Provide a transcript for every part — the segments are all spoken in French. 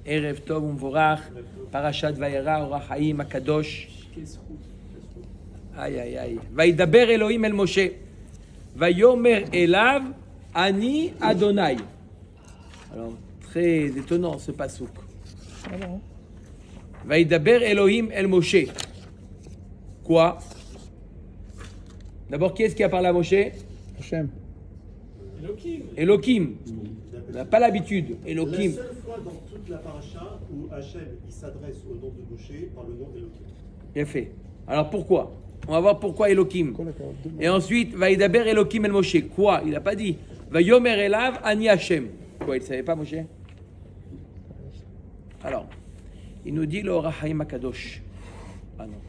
ערב טוב ומבורך, פרשת וירא אור החיים הקדוש. וידבר אלוהים אל משה, ויאמר אליו, אני אדוני. Alors, très étonnant ce pasuk. וידבר אלוהים אל משה. Quoi? D'abord, qui est-ce qui a parlé à Moshe? Hachem. Elohim. On n'a pas l'habitude. Elohim. La seule fois dans toute la paracha où Hachem il s'adresse au nom de Moshe par le nom Elohim. Bien fait. Alors pourquoi? On va voir pourquoi Elohim. Et ensuite, Vaïdaber Elohim el Moshe. Quoi? Il n'a pas dit. Vayomer elav ani Hachem. Quoi? Il ne savait pas, Moshe? Alors, il nous dit le Orachaim Akadosh. Ah non.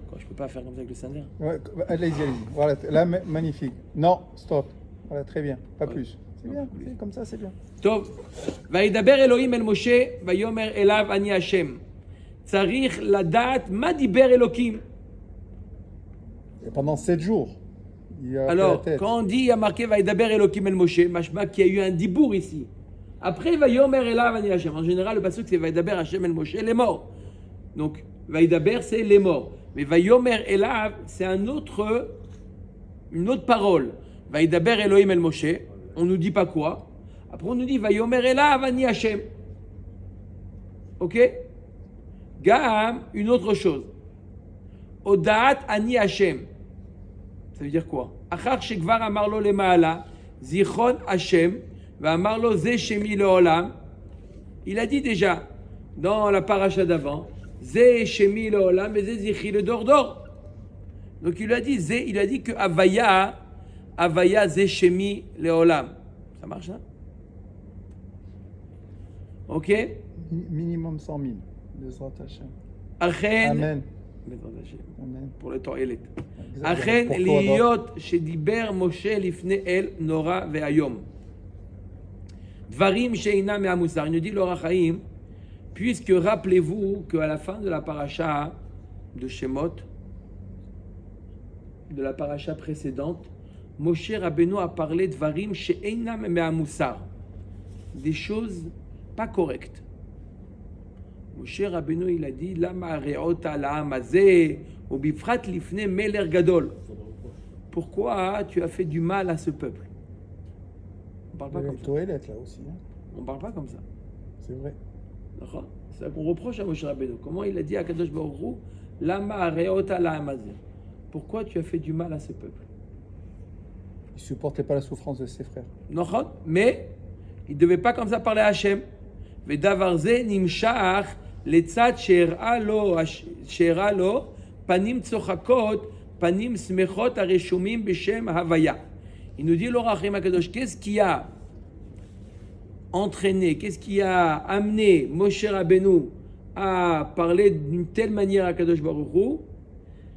Quoi, je ne peux pas faire comme ça avec le Sander? Ouais, allez-y. Voilà, là, magnifique. Non, stop. Voilà, très bien. Pas plus. C'est bien, c'est comme ça, c'est bien. טוב, וידבר אלוהים אל משה, ויאמר אליו אני השם. צריך לדעת מה דיבר אלוקים. Et pendant 7 jours, il a Alors, fait la tête. quand on dit, il y a marqué וידבר אלוקים אל משה, משמע qu'il y a eu un dibour ici. Après, ויאמר אליו אני השם. En général, le pasuk c'est וידבר השם אל משה, les morts. Donc, וידבר c'est les morts. Mais ויאמר אליו, c'est une autre parole. וידבר אלוהים אל משה, on nous dit pas quoi. Après, on nous dit, Vayomer elav ani Hashem. Ok? Gam, une autre chose. Odaat ani Hashem. Ça veut dire quoi? Achar shekvar amar lo lema'ala, zichron Hashem, va amar lo ze shemi leolam. Il a dit déjà, dans la paracha d'avant, ze shemi leolam, et ze zichi le dordor. Donc il a dit que Avaya ze shemi leolam. Ça marche, hein? Ok? Minimum 100 000. Bezrat Hachem. Achen. Amen. Amen. Pour les toilettes. Exactement. Achen Pour toi, להיות שדיבר משה לפני אל נורא והיום. דברים שאינם מהמוסר. Il nous dit l'Or HaChaim, puisque rappelez-vous qu'à la fin de la paracha de Shemot, de la paracha précédente, Moshe Rabbeinu a parlé de Dvarim she'einam me'amusar, des choses pas correctes. Moshe Rabbeinu il a dit lama re'ota la'am hazeh ubifrat lifnei meler gadol. Pourquoi tu as fait du mal à ce peuple? On parle pas Il y a comme les ça. toilettes là aussi. Hein. On parle pas comme ça. C'est vrai. D'accord? C'est ça qu'on reproche à Moshe Rabbeinu. Comment il a dit à Kadosh Baruch Hu lama re'ota la'am hazeh? Pourquoi tu as fait du mal à ce peuple? Il ne supportait pas la souffrance de ses frères. נכון, mais il ne devait pas comme ça parler à Hachem. ודבר זה נמשך לצד שהראה לו פנים צוחקות, פנים שמחות הרשומים בשם הוויה. Il nous dit l'Or HaChaim הקדוש, qu'est-ce qui a entraîné, qu'est-ce qui a amené Moshe Rabbeinu à parler d'une telle manière à Kadosh Baruch Hu?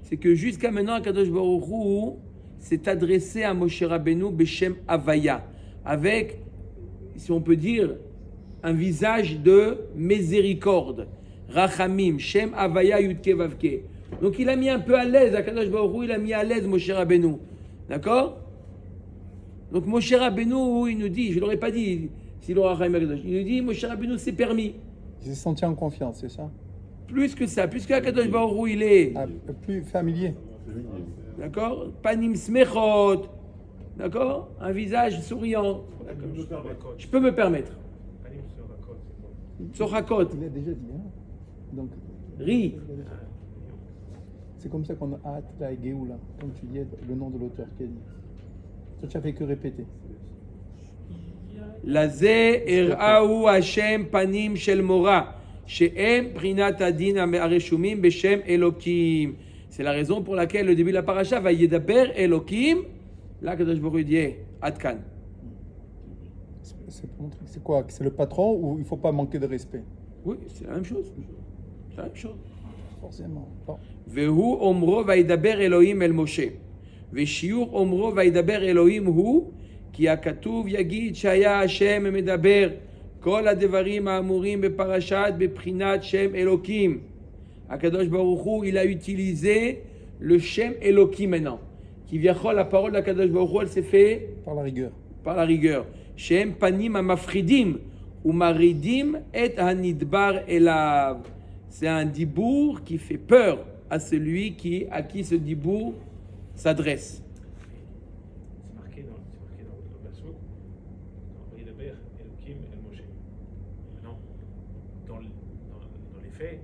C'est que jusqu'à maintenant, Kadosh Baruch Hu s'est adressé à Moshe Rabbeinu Beshem Havaya, avec, si on peut dire, un visage de miséricorde. Rachamim, Shem Havaya Yudke Vavke. Donc il a mis un peu à l'aise, à Kadosh Baruch Hu, il a mis à l'aise Moshe Rabbeinu. D'accord? Donc Moshe Rabbeinu, il nous dit, je ne l'aurais pas dit, si l'Or HaChaim Akadosh, il nous dit, Moshe Rabbeinu s'est permis. Il s'est senti en confiance, c'est ça? Plus que ça, puisque Kadosh Baruch Hu, il est... Ah, plus familier. D'accord? Panim smechot. D'accord? Un visage souriant. Je peux me permettre. Sochakot. Il a déjà dit. Hein? Donc, Ri. c'est comme ça qu'on a hâte la Géoula, comme tu dis, le nom de l'auteur qui a dit. Toi, tu n'as fait que répéter. Lazé er'ahu Hashem panim shel mora. She'em prinat adin areshumim beshem Elokim. C'est la raison pour laquelle le début de la paracha va yedaber Elokim. Là, Kadosh Baruch Hu dit Adkan. C'est quoi? C'est le patron ou il ne faut pas manquer de respect? Oui, c'est la même chose. C'est la même chose. Forcément. Bon. והוא אומרו וידבר אלוהים אל משה. ושיעור אומרו וידבר אלוהים הוא, כי הכתוב יגיד שהיה השם מדבר כל הדברים האמורים בפרשת בבחינת שם אלוקים. הקדוש ברוך הוא, il a utilisé le Shem Elokim maintenant. Qui vient la parole d'Akadosh Baruch Hu, elle s'est fait Par la rigueur. par la rigueur. Shem panim amafridim Umaridim et hanidbar elav. C'est un dibour qui fait peur à celui à qui ce dibour s'adresse. C'est marqué dans le Passouk, dans Vaïdaber, Elohim, El Moshe. Maintenant, dans les faits,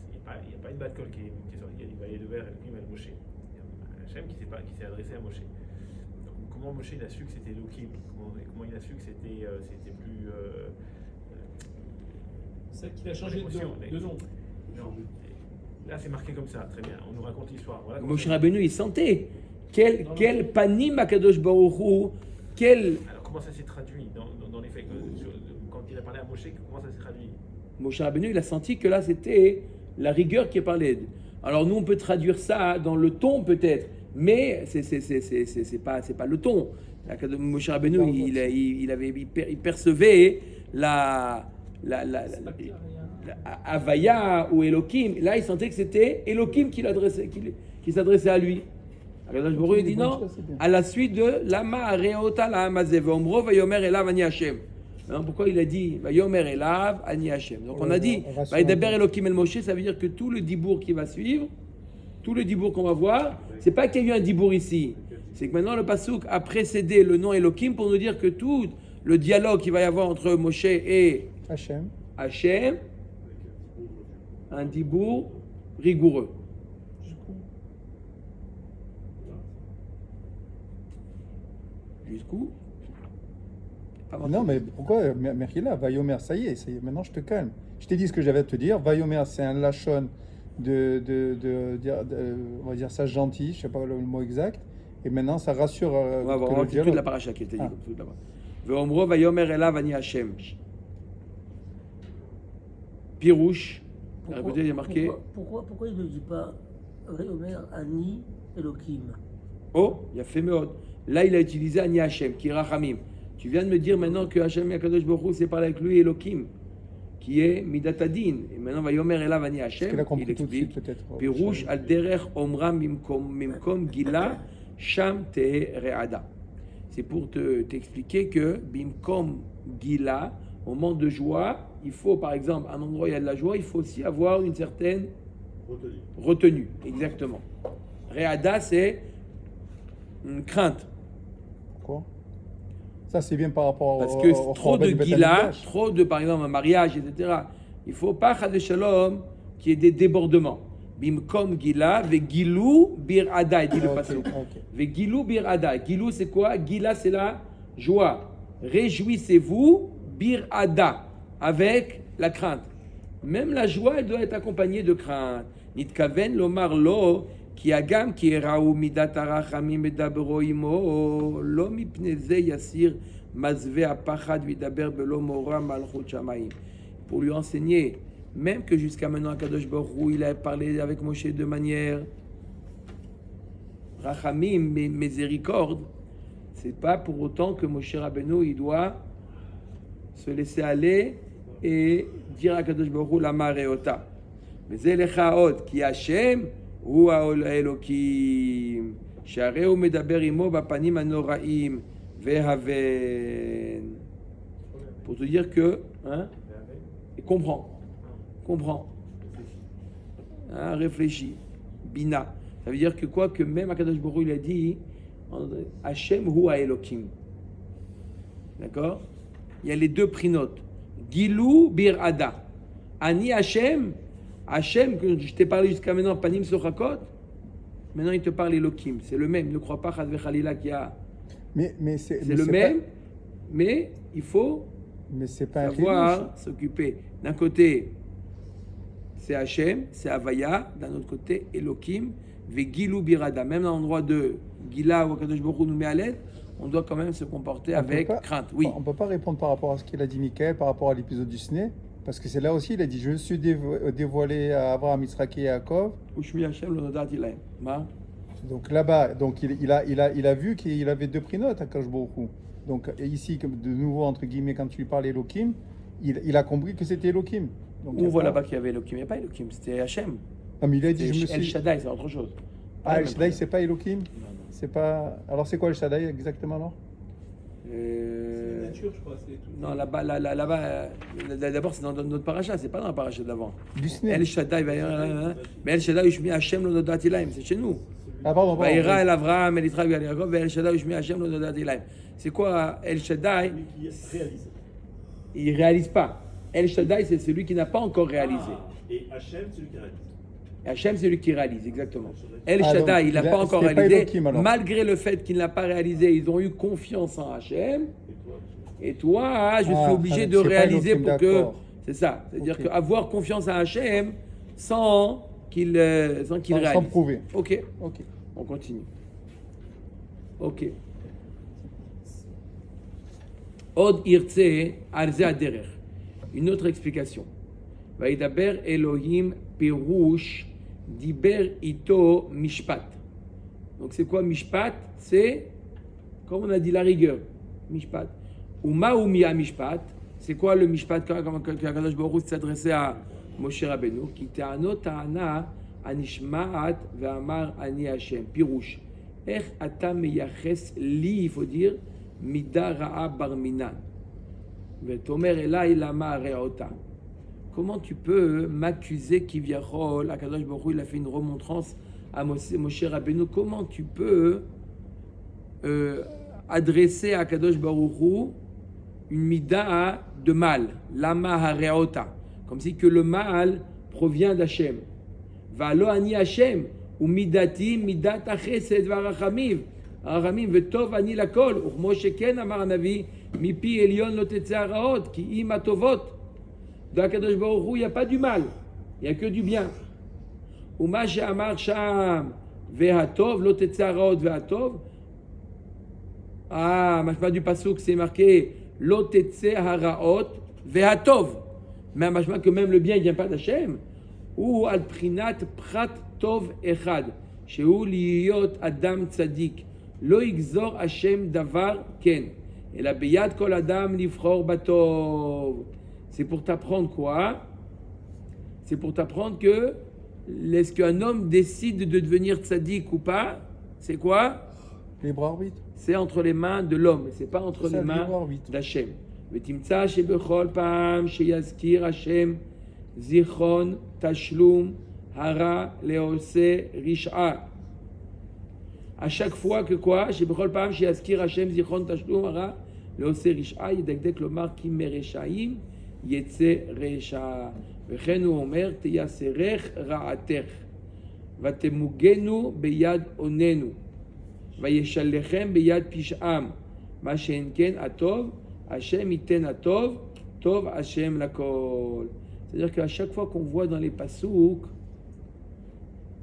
il n'y a pas une batte-colle qui est sortie. Il y a dit Vaïdaber, Elohim, El Moshe. Il y a Hachem qui s'est adressé à Moshe. Donc, comment Moshe il a su que c'était Elohim? Comment il a su que c'était plus. C'est qu'il a changé de nom. Non. Là, c'est marqué comme ça, très bien. On nous raconte l'histoire. Voilà Moshe Rabbeinu, il sentait. Quel panim Akadosh Baruch Hu, quel. Alors, comment ça s'est traduit dans les faits quand il a parlé à Moshe, comment ça s'est traduit? Moshe Rabbeinu, il a senti que là, c'était la rigueur qui parlait. Alors, nous, on peut traduire ça dans le ton, peut-être, mais c'est pas le ton. Moshe Rabbeinu, il percevait la Havaya ou Elohim. Là, il sentait que c'était Elohim qui s'adressait à lui. Alors, Akadosh Baruch Hu, il dit non, à la suite de Lama Areota la Hamazeh, Ve'omro Vayomer Elav Ani Hashem. Pourquoi il a dit Vayomer Elav Ani Hashem? Donc on a dit Vaïdaber Elohim El Moshe, ça veut dire que tout le dibour qui va suivre, tout le dibour qu'on va voir, c'est pas qu'il y a eu un dibour ici, c'est que maintenant le Passouk a précédé le nom Elohim pour nous dire que tout le dialogue qu'il va y avoir entre Moshe et Hachem, un dibour rigoureux. Jusqu'où? Non, mais pourquoi Merkila, Vayomer, ça y est, maintenant je te calme. Je t'ai dit ce que j'avais à te dire. Vayomer, c'est un lachon on va dire ça gentil, je sais pas le mot exact. Et maintenant, ça rassure. On va voir toute la paracha qui était dit comme tout là-bas. Ve'omro Vayomer Elav Ani Hashem. Pirouche. Écoutez, il y a marqué. Pourquoi il ne dit pas Vayomer Ani Elohim? Oh, il a fait Meod. Là, il a utilisé Ani Hashem, qui est Rachamim. Tu viens de me dire maintenant que Hashem Akadosh Baruch Hu c'est parlé avec lui Elohim, qui est Midatadin. Et maintenant, Vayomer Elav Ani Hashem, il explique. Pirouche al derech omram mimkom gila sham tehe re'ada. C'est pour t'expliquer que bimkom gila, au moment de joie, il faut par exemple, à un endroit où il y a de la joie, il faut aussi avoir une certaine retenue. Exactement. Re'ada, c'est une crainte. Pourquoi? Ça, c'est bien par rapport parce que trop de gila, trop de, par exemple, un mariage, etc. Il ne faut pas, chas de shalom, qu'il y ait des débordements. Bimkom gila, ve gilou bir ada, il dit le pasuk. Ve gilou bir ada. Gilou, c'est quoi? Gila, c'est la joie. Réjouissez-vous, bir ada, avec la crainte. Même la joie, elle doit être accompagnée de crainte. Nitkaven lomar lo, כי הגם כי יראו מידת הרחמים מדברו עמו, לא מפני זה יסיר מזווה הפחד וידבר בלא מורא מלכות שמיים. Pour lui enseigner, même que jusqu'à maintenant, Akadosh Baruch Hu, il a parlé avec Moshe de manière rachamim, miséricorde, c'est pas pour autant que Moshe Rabbeinu, il doit se laisser aller et dire à Akadosh Baruch Hu, lama reota. Mais c'est lecha od, ki Hashem, הוא האלוקים, שהרי הוא מדבר עמו בפנים הנוראים, והבן. Pour te dire que, hein, et comprends, hein, réfléchis, bina. Ça veut dire que quoi, que même Akadosh Baruch Hu, il a dit, Hashem hu haElokim. D'accord? Il y a les deux prinotes. Gilou bir ada. Ani Hashem. Hachem, que je t'ai parlé jusqu'à maintenant, Panim Sochakot, maintenant il te parle Elohim. C'est le même. Ne crois pas, Chazve Khalila, qu'il y a. C'est le même, mais il faut savoir s'occuper. D'un côté, c'est Hachem, c'est Havaya. D'un autre côté, Elohim, Vegilou Birada. Même dans l'endroit de Gila, où Akadosh Baruch Hu nous met à l'aise, on doit quand même se comporter avec crainte. Oui. On ne peut pas répondre par rapport à ce qu'il a dit Michael, par rapport à l'épisode du Sné. Parce que c'est là aussi, il a dit, je suis dévoilé à Abraham, Yitzhak et Yaakov. Donc là-bas, donc il a vu qu'il avait deux prinotes à Akadosh Baruch Hu. Donc ici, de nouveau, entre guillemets, quand tu lui parles Elohim, il a compris que c'était Elohim. Donc, on voit là-bas qu'il y avait Elohim. Il n'y a pas Elohim, c'était Hachem. Non, mais il a dit, El Shaddai, c'est autre chose. Ah, El Shaddai, c'est pas Elohim? C'est pas... Alors c'est quoi El Shaddai exactement alors? nature, je crois. C'est tout. Non, là-bas, d'abord c'est dans notre paracha, c'est pas dans la paracha d'avant. Du Sne. El Shaddai, mais El Shaddai Ushmi Hashem lo nodat ilaim, c'est chez nous. Ah, pardon. Vaïra el Avraham, el Yitzhak, el Yaakov, El Shaddai Ushmi Hashem lo nodat ilaim. C'est quoi El Shaddai? Celui qui réalise. Il réalise pas. El Shaddai, c'est celui qui n'a pas encore réalisé. Ah, et Hachem, celui qui réalise. Hachem, c'est lui qui réalise, exactement. El Ah, Shaddai, donc, il n'a pas encore c'était pas réalisé. Elohim, alors. Malgré le fait qu'il n'a pas réalisé, ils ont eu confiance en Hachem. Et toi, Et toi, je suis Ah, obligé donc de c'est pas réaliser Elohim, pour que. d'accord. C'est ça. C'est-à-dire Ok. qu'avoir confiance à Hachem sans qu'il Sans réalise. prouver. Ok, Ok. on continue. Ok. Od irtse arze aderer. Une autre explication. Vaïdaber Elohim pirouche diber ito mishpat. Donc c'est quoi mishpat? C'est, comme on a dit, la rigueur. Mishpat. Uma ou mia mishpat. C'est quoi le mishpat quand Kadosh Baruch Hu s'adressait à Moshe Rabbeinu? Ki ta'anot ta'ana anishma'at ve'amar ani Hashem. Pirouche. Ech ata meyaches li, il faut dire, mida ra'a barminan. Ve'tomer elai lama re'ota. Comment tu peux m'accuser qu'Ivyachol, Akadosh Baruch Hu, il a fait une remontrance à Moshe Rabbeinu? Comment tu peux adresser à Akadosh Baruch Hu une mida de mal, lama hareota, comme si que le mal provient d'Hachem. Valo ani Hachem, ou midati midat achesed varachamiv, הרחמים וטוב אני לכל, וכמו שכן אמר הנביא, מפי עליון לא תצא הרעות, כי אם הטובות. Dans Akadosh Baruch Hu, il n'y a pas du mal, il n'y a que du bien. ומה שאמר שם, והטוב, לא תצא הרעות והטוב, משמע du pasuk, c'est marqué, לא תצא הרעות והטוב. Mais משמע que même le bien, il ne vient pas d'Hachem. הוא על בחינת פחת טוב אחד, שהוא להיות אדם צדיק. לא יגזור השם דבר כן, אלא ביד כל אדם לבחור בטוב. C'est pour t'apprendre quoi? C'est pour t'apprendre que est-ce qu'un homme décide de devenir tzaddik ou pas? C'est quoi? Libre arbitre. C'est entre les mains de l'homme, c'est pas entre C'est les ça, mains libre arbitre. d'Hachem. ותמצא שבכל פעם שיזכיר השם זיכרון תשלום הרע לעושה רשעה. À chaque fois que quoi? שבכל פעם שיזכיר השם זיכרון תשלום הרע לעושה רשעה, ידקדק לומר כי מרשעים יצא רשע. וכן הוא אומר, תייסרך רעתך, ותמוגנו ביד אוננו, וישלחם ביד פשעם, מה שאין כן הטוב, השם ייתן הטוב, טוב השם לכל. C'est-à-dire qu'à chaque fois qu'on voit dans les pasouks,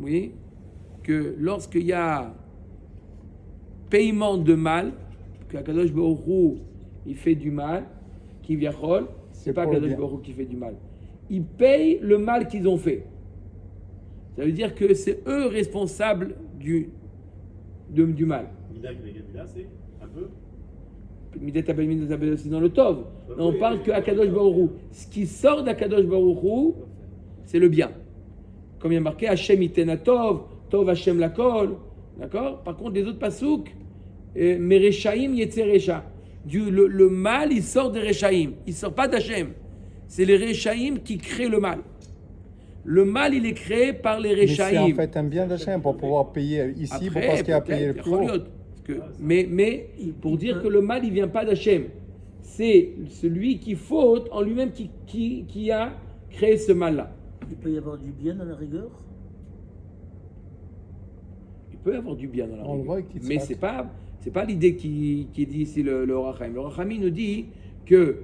oui, que lorsqu'il y a paiement de mal, que Akadosh Baruch Hu, il fait du mal, qui viachol, c'est pas pour le Akadosh bien. Baruch Hu qui fait du mal. Ils payent le mal qu'ils ont fait. Ça veut dire que c'est eux responsables du mal. Mida Gnegamila, c'est un peu. Midet Abel, Midet Abel, c'est dans le Tov. Mais on Oui, parle oui, que Akadosh oui. Baruch Hu, ce qui sort d'Akadosh Baruch Hu, c'est le bien. Comme il y a marqué Hashem Iten Tov, Tov Hashem Lakol. D'accord? Par contre, les autres pasouks, Mereshaim Yetze Resha. Le mal, il sort des Reshaim. Il ne sort pas d'Hachem. C'est les Reshaim qui créent le mal. Le mal, il est créé par les Mais c'est en Reshaim. fait un bien d'Hachem pour pouvoir payer ici, pour Après, parce qu'il a payé le peut-être, plus haut. Parce que- mais pour dire que le mal, il ne vient pas d'Hachem. C'est celui qui faute en lui-même qui a créé ce mal-là. Il peut y avoir du bien dans la rigueur. Il peut y avoir du bien dans la On le rigueur. voit avec Yitzhak. Mais c'est pas l'idée qui dit ici le Racham. Le Racham nous dit que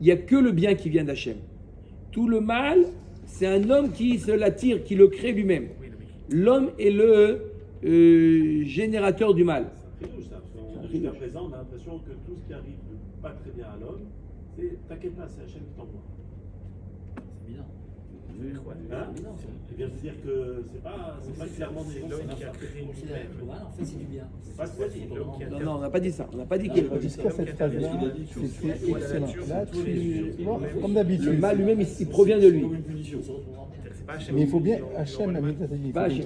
il n'y a que le bien qui vient d'Hachem. Tout le mal, c'est un homme qui se l'attire, qui le crée lui-même. Oui, oui. L'homme est le générateur du mal. C'est un chidouche, ça. Parce C'est un qu'en- chidouche. Jusqu'à présent, on a l'impression que tout ce qui arrive de pas très bien à l'homme, c'est t'inquiète pas, c'est Hachem qui t'envoie. C'est évident. Ça veut dire quoi? Hein évident. Je viens de dire que c'est pas clairement C'est des l'homme qui a créé C'est la- lui-même. voilà, en fait, c'est du bien. C'est pas ce qu'il L'homme qui a Non, on n'a pas dit ça. On n'a pas dit que Jusqu'à cette phase-là, c'était excellent. Là, tu vois, comme d'habitude. le mal lui-même, il provient de lui. C'est pas Hachem Mais il faut qui bien, dit, on Hachem, envoie le mal. il Pas faut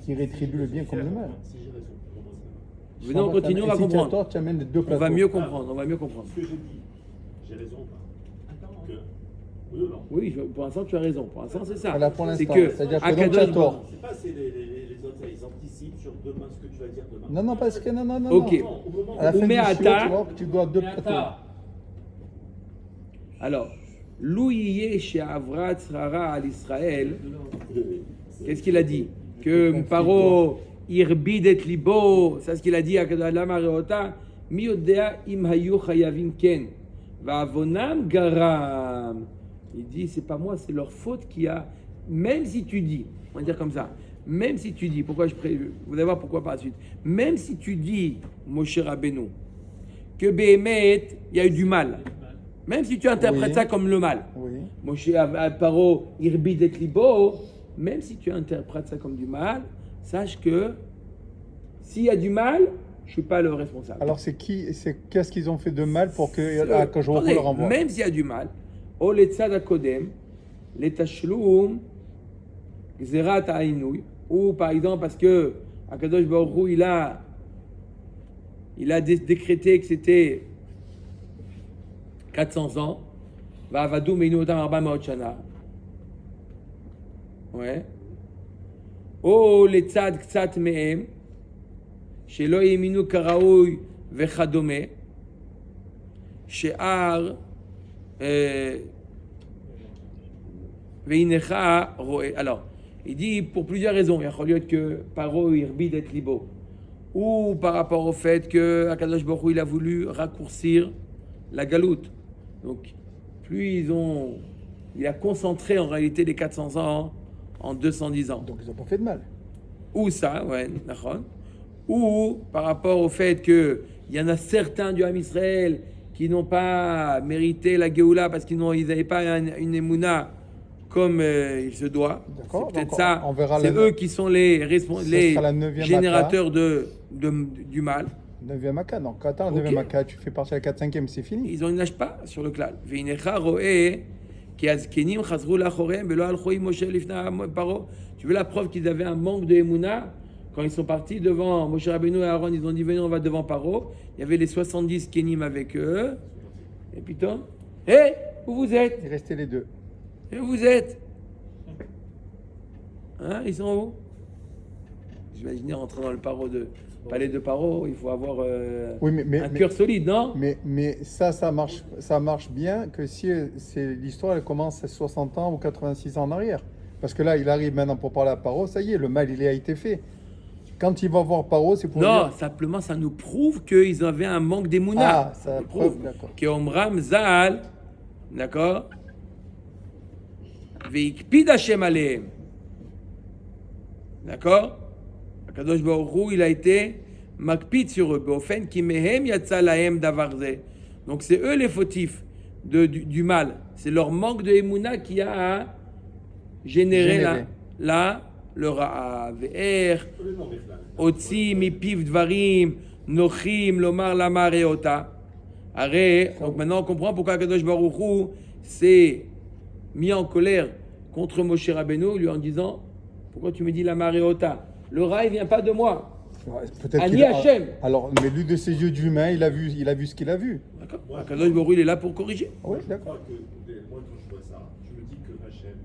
qu'il rétribue le bien comme le mal. Si j'ai raison. Pour moi, c'est Venez, on continue, on va Et si tu as comprendre. tort, tu amènes les deux On plateaux. va mieux comprendre, on va mieux comprendre. Ce que j'ai dit, j'ai raison ou pas Attends, que... Oui ou non? Oui, pour l'instant, tu as raison. Pour l'instant, c'est ça. Voilà, pour C'est l'instant. que C'est-à-dire que donc Akadosh tu as Baruch tort. C'est pas c'est les autres, ils anticipent sur demain ce que tu vas dire demain. Non, non, parce que non. Ok. Non, au moment À la fin Ou du met à show, ta- tu vois que tu dois deux Mais plateaux. attends. Alors, Louiye chez Avrat Srara à l'Israël, qu'est-ce qu'il a dit? Que Paro irbid et libo, c'est ce qu'il a dit à Lama Reota, mi yodea im hayu chayavim ken, va avonam garam. Il dit, c'est pas moi, c'est leur faute qui a, même si tu dis, on va dire comme ça, même si tu dis, vous allez voir pourquoi par la suite, même si tu dis, Moshe Rabbeinu, que Béhémet, il y a eu du mal, même si tu interprètes Oui. ça comme le mal, Oui. Moshe Paro irbid et libo, même si tu interprètes ça comme du mal, sache que s'il y a du mal, je suis pas le responsable. Alors qu'est-ce qu'ils ont fait de mal pour que je Attendez, le renvoie? même s'il y a du mal, o letzad hakodem, letashlum, gzerat ha'inouy, ou par exemple parce que Akadosh Baruch Hu, il a décrété que c'était 400 ans, va'avadu meinu otam 400 shana. Ouais. או לצד קצת מהם, שלא האמינו כראוי וכדומה, שאר והנך רואה. Alors, il dit pour plusieurs raisons. Il יכול להיות que Paro irbid et libo, ou par rapport au fait que Akadosh Baruch Hu, il a voulu raccourcir la galoute. Donc, il a concentré en réalité les 400 ans en 210 ans. Donc ils n'ont pas fait de mal. Ou ça, ouais, d'accord. Ou par rapport au fait qu'il y en a certains du Ham Israël qui n'ont pas mérité la Géoula parce qu'ils n'avaient pas une émouna comme il se doit. D'accord, C'est peut-être donc ça. on verra C'est la- eux qui sont les sera la neuvième générateurs du mal. 9e Akka. Donc attends, Ok. 9e Akka, tu fais partie à la 4-5e, c'est fini. Ils ne nagent pas sur le klal. Ve'inecha ro'eh ki azkenim chazru lachorem velo alcho im Moshe lifna paro. Tu veux la preuve qu'ils avaient un manque de émouna quand ils sont partis devant Moshe Rabbeinu et Aaron, ils ont dit venez, on va devant Paro. Il y avait les 70 Kenim avec eux. Et putain, hé, où vous êtes? Il restait les deux. Et où vous êtes? Hein, ils sont où? J'imaginais rentrer dans le palais de Paro, il faut avoir Oui, mais- un cœur solide, non? Mais ça marche bien que si l'histoire elle commence à 60 ans ou 86 ans en arrière. Parce que là, il arrive maintenant pour parler à Paro, ça y est, le mal il a été fait. Quand il va voir Paro, c'est pour Non, dire... simplement ça nous prouve qu'ils avaient un manque d'émouna. Ah, ça prouve, d'accord. Qu'Omram Zal, d'accord? Veikpid Hashem alehem. D'accord? Akadosh Baruch Hu, il a été makpid sur eux. Beofen ki mehem yatsa lahem davar ze. Donc c'est eux les fautifs du mal. C'est leur manque de émouna qui a généré le ra'a. Ve'er Otsi mipiv dvarim nochim lomar lama reota. Donc maintenant on comprend pourquoi Akadosh Baruch Hu s'est mis en colère contre Moshe Rabbeinu, lui en disant pourquoi tu me dis lama reota? Le ra il vient pas de moi. Ouais, peut-être Ani qu'il a- Hashem. Alors, mais lui de ses yeux d'humain, il a vu ce qu'il a vu. D'accord. Akadosh Baruch Hu, il est là pour corriger. Oui, Je d'accord. crois que moi, quand je vois ça, je me dis que Hachem,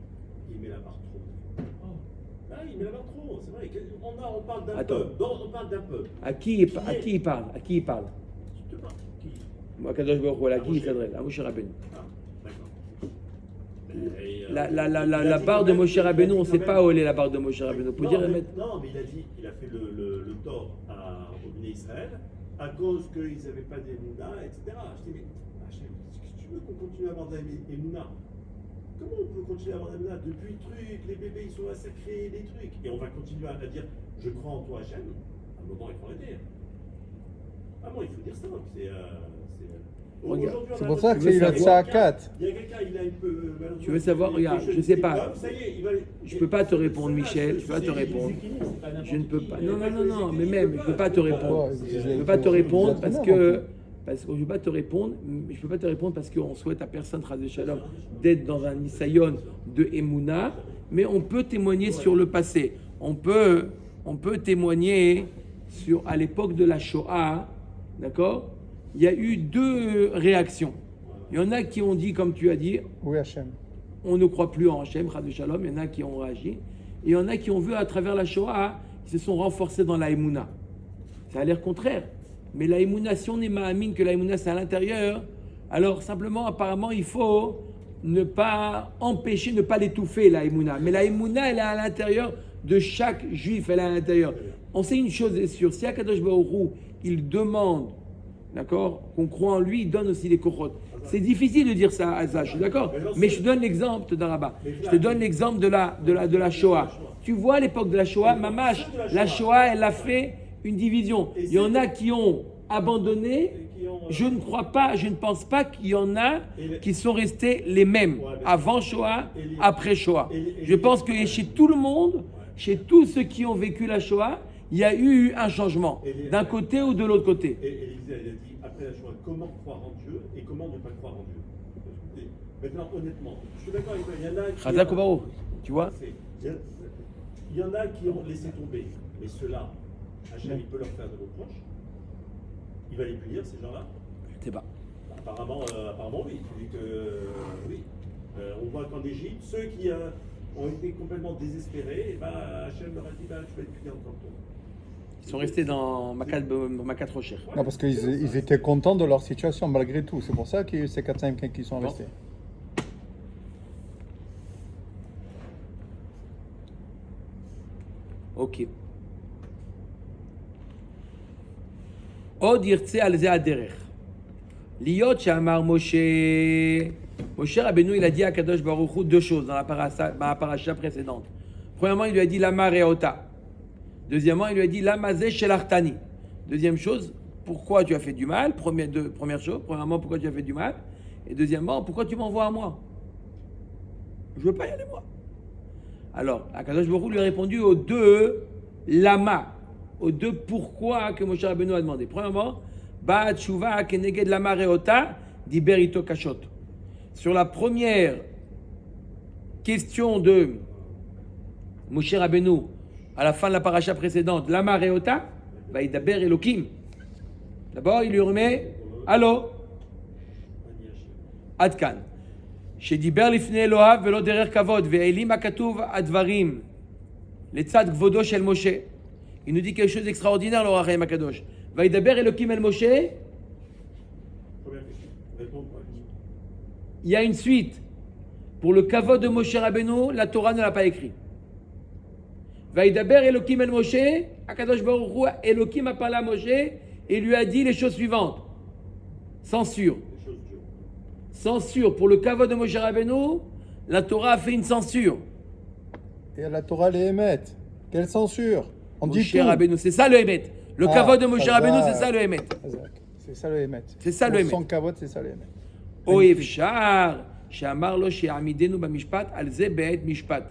il met la barre trop. Ah, il met la barre trop, c'est vrai. On parle d'un Attends. peuple. On parle d'un peuple. À qui il parle? À qui il parle? Je te parle. Qui? Akadosh Baruch Hu, à qui il s'adresse? À Moshe Rabbeinu. Ah, d'accord. La barre de Moshe Rabbeinu, on ne sait pas où elle est la barre de Moshe Rabbeinu. Pour dire, mettre... Non, mais il a dit, il a fait le tort au Bnei Israël à cause qu'ils n'avaient pas d'Emouna, etc. Je dis, mais Hachem, qu'est-ce que tu veux qu'on continue à avoir d'Emouna? Comment on peut continuer à avoir d'Emouna? Depuis le truc, les bébés ils sont massacrés, les trucs. Et on va continuer à dire, je crois en toi Hachem. À un moment, il faut arrêter. Ah bon, il faut dire ça. Regarde, Aujourd'hui, on C'est a pour un ça autre- qu'il a savoir- ça à 4. Il y a quelqu'un, il a un peu. Tu veux savoir, regarde, je sais pas. Ça y est, il va. Je peux pas te répondre, Michel, je peux pas te répondre. Je ne peux pas. Non, mais même, je peux pas te répondre. Je peux pas te répondre parce que je peux pas te répondre. Je peux pas te répondre parce qu'on souhaite à personne, Chas Shalom, d'être dans un Isayon de Emouna, mais on peut témoigner sur le passé. On peut témoigner à l'époque de la Shoah, d'accord, il y a eu deux réactions. Il y en a qui ont dit, comme tu as dit, Oui, Hachem. on ne croit plus en Hachem, Chad Shalom. Il y en a qui ont réagi. Et il y en a qui ont vu à travers la Shoah, ils se sont renforcés dans la Emouna. Ça a l'air contraire. Mais la Emouna, si on est ma'amine que la Emouna c'est à l'intérieur, alors simplement, apparemment, il faut ne pas empêcher, ne pas l'étouffer, la Emouna. Mais la Emouna, elle est à l'intérieur de chaque juif, elle est à l'intérieur. On sait une chose est sûre, si Akadosh Baruch Hu, il demande, d'accord, qu'on croit en lui, il donne aussi les kochot. C'est difficile de dire ça à ça, je suis d'accord. Mais je te donne l'exemple de Rabat. Je te donne l'exemple de la Shoah. Tu vois à l'époque de la Shoah, Mamash, la Shoah, elle a fait une division. Il y en a qui ont abandonné. Je ne crois pas, je ne pense pas qu'il y en a qui sont restés les mêmes avant Shoah, après Shoah. Je pense que chez tout le monde, chez tous ceux qui ont vécu la Shoah, il y a eu un changement, d'un côté ou de l'autre côté. Et Élisée, elle a dit, après la Shoah, comment croire en Dieu et comment ne pas croire en Dieu. Maintenant, honnêtement, je suis d'accord avec toi, il y en a qui... Chazak ou Baruch, tu vois? Il y en a qui ont laissé tomber, mais ceux-là, Hachem, il peut leur faire des reproches. Il va les punir, ces gens-là. Je sais pas. Apparemment, oui. Tu dis que oui. On voit qu'en Égypte, ceux qui ont été complètement désespérés, Hachem leur a dit tu vas être puni en tant que toi. Ils sont restés dans Makat Rocher. Non, parce qu'ils étaient contents de leur situation malgré tout. C'est pour ça qu'il y a eu ces 4-5 qui sont Bon. restés. Ok. עוד ירצה על זה הדרך. להיות שאמר Moshe Rabbeinu, il a dit à Kadosh Baruch Hu deux choses dans la paracha précédente. Premièrement, il lui a dit Lama Reota. Deuxièmement, il lui a dit Lama Ze Shelartani. Deuxième chose, pourquoi tu as fait du mal? Première chose, premièrement, pourquoi tu as fait du mal? Et deuxièmement, pourquoi tu m'envoies à moi? Je veux pas y aller moi. Alors, Akadosh Baruch Hu lui a répondu aux deux Lama, aux deux pourquoi que Moshe Rabbeinu a demandé. Premièrement, Ba'at Shuva Keneged Lama Reota Diber Ito Kashot. Sur la première question de Moshe Rabbeinu, à la fin de la paracha précédente, Lama Reota, Vaïdaber Elokim. D'abord, il lui remet Allô, Adkan. שדיבר לפני אלוהיו ולא דרך כבוד, ואלי מה כתוב הדברים לצד כבודו של משה. Il nous dit quelque chose d'extraordinaire, l'Or HaChaim הקדוש. וידבר אלוקים אל משה. Première question. Réponds pour la question. Il y a une suite. Pour le kavod de Moshe Rabbeinu, la Torah ne l'a pas écrit. וידבר אלוקים אל משה, הקדוש ברוך הוא, אלוקים a parlé à Moshe et lui a dit les choses suivantes. Censure. Les choses dures. Censure. Pour le kavod de Moshe Rabbeinu, la Torah a fait une censure. Et la Torah les émette. Quelle censure? On dit Moshe tout. Rabbeinu, c'est ça le Hémet. Le kavod de Moshe Rabbeinu, c'est ça le Hémet. C'est ça le émet. C'est ça le émet. Son kavod, c'est ça le émet. או אפשר שאמר לו שיעמידנו במשפט על זה בעת משפט.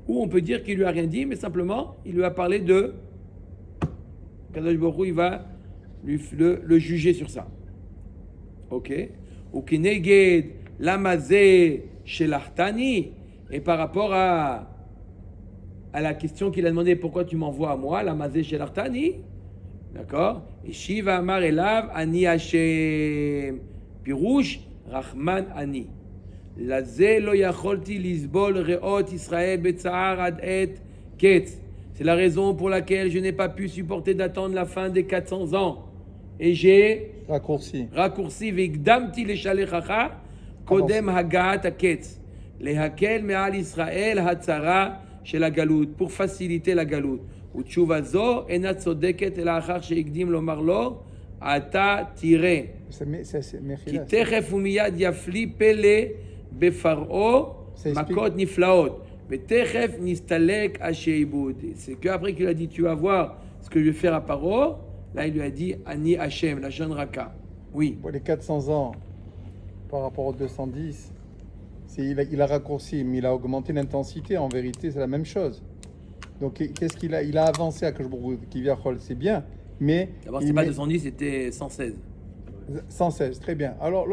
Ou on peut dire qu'il lui a rien dit, mais simplement, il lui a parlé de... Kadosh Baruch Hu, il va le juger sur ça. Ok. Ou kineged lamazé shelachtani. Et par rapport à la question qu'il a demandé, pourquoi tu m'envoies à moi, lamazé shelachtani. D'accord. Et Shiva amar elav ani Hashem. Pirouche, Rahman Ani. Lazé lo yacholti lisbol reot Israël betzaar ad et ketz. C'est la raison pour laquelle je n'ai pas pu supporter d'attendre la fin des 400 ans. Et j'ai raccourci vigdamti le shalechacha kodem hagaat haketz. Lehakel me'al Israël hatzara shel hagalut. Pour faciliter la galut. Utshuva zo enat tzodeket el hachar sheikdim lomar lo ata tireh. כי תכף ומיד יפליא פלא בפרעה מכות נפלאות ותכף נסתלק השעבוד. C'est qu'après qu'il a dit tu vas voir ce que je vais faire à Paro, là il lui a dit Ani Hashem, la jeune Raka. Oui. Pour les 400 ans par rapport aux 210, il a raccourci, mais il a augmenté l'intensité. En vérité, c'est la même chose. Donc qu'est-ce qu'il a? Il a avancé à Kajbourou, Kiviachol, c'est bien, mais... D'abord c'est pas 210, c'était 116. 116, très bien. Alors,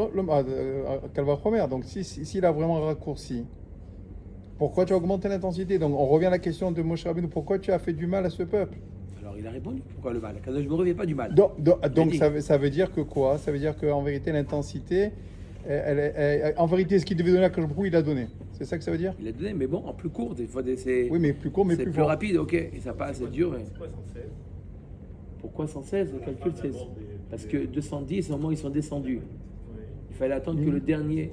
Calvachomer, donc s'il a vraiment raccourci, pourquoi tu as augmenté l'intensité? Donc, on revient à la question de Moshe Rabbeinu, pourquoi tu as fait du mal à ce peuple? Alors il a répondu, pourquoi le mal? Kadosh Baruch Hu, il n'y a pas du mal. Donc dit. ça veut dire que quoi? Ça veut dire qu'en vérité, l'intensité, en vérité, ce qu'il devait donner à Kadosh Baruch Hu, il a donné. C'est ça que ça veut dire? Il a donné, mais bon, en plus court, des fois, Oui, mais plus court, mais c'est plus plus fort. rapide, ok, et ça passe, c'est dur. C'est quoi 116? Pourquoi 116? Le calcul, c'est parce que 210, au moment ils sont descendus. Oui. Il fallait attendre que le dernier.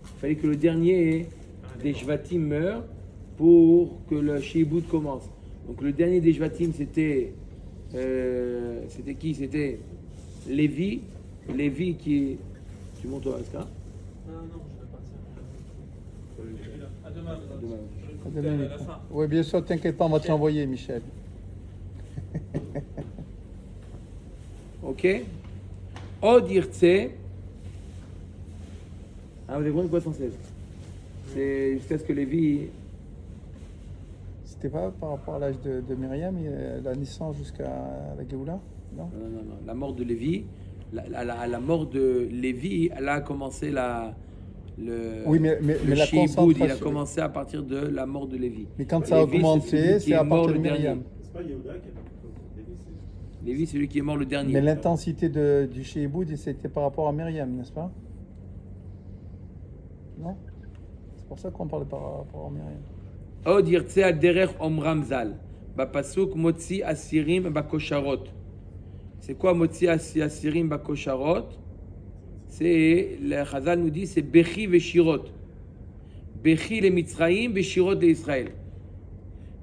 Il fallait que le dernier des Shvatim meure pour que le Shiboud commence. Donc le dernier des Shvatim, c'était qui? C'était Lévi. Lévi qui. Tu montes au Aska? Non, non, je vais partir. À demain. Demain. À la fin. Oui, bien sûr, t'inquiète pas, on va te l'envoyer, Michel. Ok? Od Irtse. Ah, vous avez compris quoi 116? C'est jusqu'à ce que Lévi. C'était pas par rapport à l'âge de Myriam, la naissance jusqu'à la Géoula? Non? Non. La mort de Lévi. La mort de Lévi, là a commencé Oui, mais le la Shiboud, il a concentration. commencé à partir de la mort de Lévi. Mais quand ça a Lévi, commencé, celui qui c'est est à mort partir de le dernier. Myriam. C'est pas Yehuda qui a Lévi, c'est celui qui est mort le dernier. Mais l'intensité du Shiboud, c'était par rapport à Myriam, n'est-ce pas? Non? C'est pour ça qu'on parle par rapport à Myriam. Od Irtse al derech omram zal. Bapasuk motzi asirim bakosharot. C'est quoi motzi asirim bakosharot? C'est, le Chazal nous dit, c'est Bechi veshirot. Bechi le Mitzraïm, veshirot le Israël.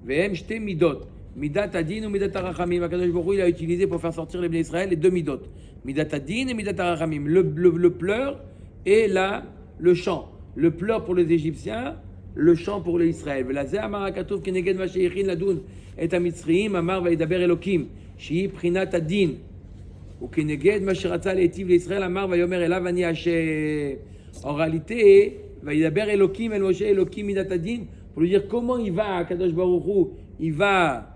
Vehem shte midot. Midat adin ou midat arachamim. Akadosh Baruch Hu, il a utilisé pour faire sortir les Bnei Israël les deux midot. Midat adin et midat arachamim. Le pleur et le chant. Le pleur pour les Égyptiens, le chant pour les Israël. Velazeh amar hakatuv keneged ma sheichin ladun et hamitzriim amar vaidaber elokim. Shehi prinat adin. וכנגד מה שרצה להיטיב לישראל אמר ויאמר אליו אני השם. En réalité, וידבר אלוקים אל משה אלוקים מידת הדין, pour lui dire comment il va, Kadosh Baruch Hu, il va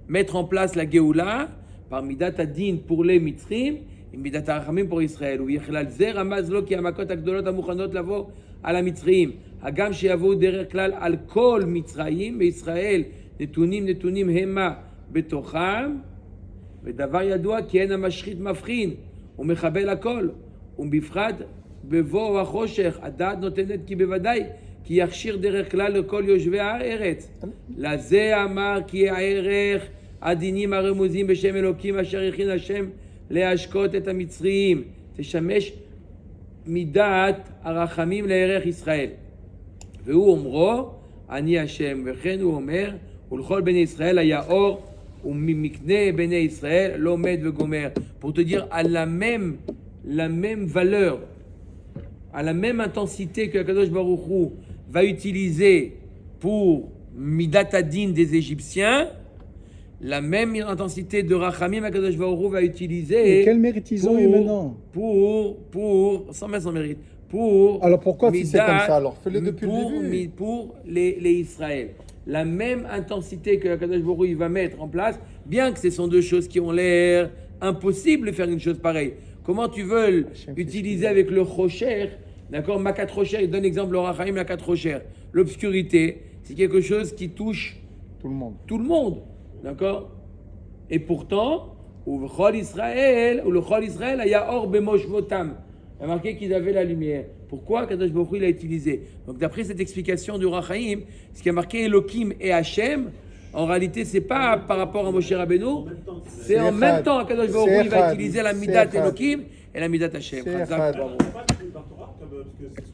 mettre en place la Géoula par midat הדין pour les Mitzrim et midat הרחמים pour Israël. ובכלל זה רמז לו כי המכות הגדולות המוכנות לבוא על המצרים, הגם שיבואו דרך כלל על כל מצרים בישראל, נתונים המה בתוכם, ודבר ידוע כי אין המשחית מבחין, הוא מחבל הכל, ובפרט בבוא החושך, הדעת נותנת כי בוודאי, כי יכשיר דרך כלל לכל יושבי הארץ. לזה אמר כי הערך הדינים הרמוזים בשם אלוקים אשר הכין השם להשקות את המצרים, תשמש מידת הרחמים לערך ישראל. והוא אומרו, אני השם, וכן הוא אומר, ולכל בני ישראל היה אור, וממקנה בני ישראל לא מת וגומר. Pour te dire à la même valeur, à la même intensité que Kadosh Baruch Hu va utiliser pour Midat Adin des Égyptiens, la même intensité de Rachamim Kadosh Baruch Hu va utiliser. Et quel mérite ils ont eu maintenant? Sans mettre son mérite. Pour Alors pourquoi si c'est Midat, comme ça? Alors fais-le depuis le début. Pour les Israël. La même intensité que Kadosh Baruch Hu va mettre en place, bien que ce sont deux choses qui ont l'air impossibles de faire une chose pareille. Comment tu veux utiliser avec le Rocher, d'accord, Makat Rocher, il donne l'exemple le Rachaim, Makat Rocher. L'obscurité, c'est quelque chose qui touche Tout le monde. d'accord? Et pourtant, le Chol Israël, il y a Or Bemosh Votam. Il a marqué qu'ils avaient la lumière. Pourquoi Kadosh Baruch Hu l'a utilisé? Donc d'après cette explication du Rachaim, ce qui a marqué Elohim et Hachem, en réalité c'est pas par rapport à Moshe Rabbeinu, c'est en même temps que Kadosh Baruch Hu il va utiliser la Midat Elohim et la Midat Hachem. C'est Chazak. Alors, on n'a pas de Torah, parce que c'est ce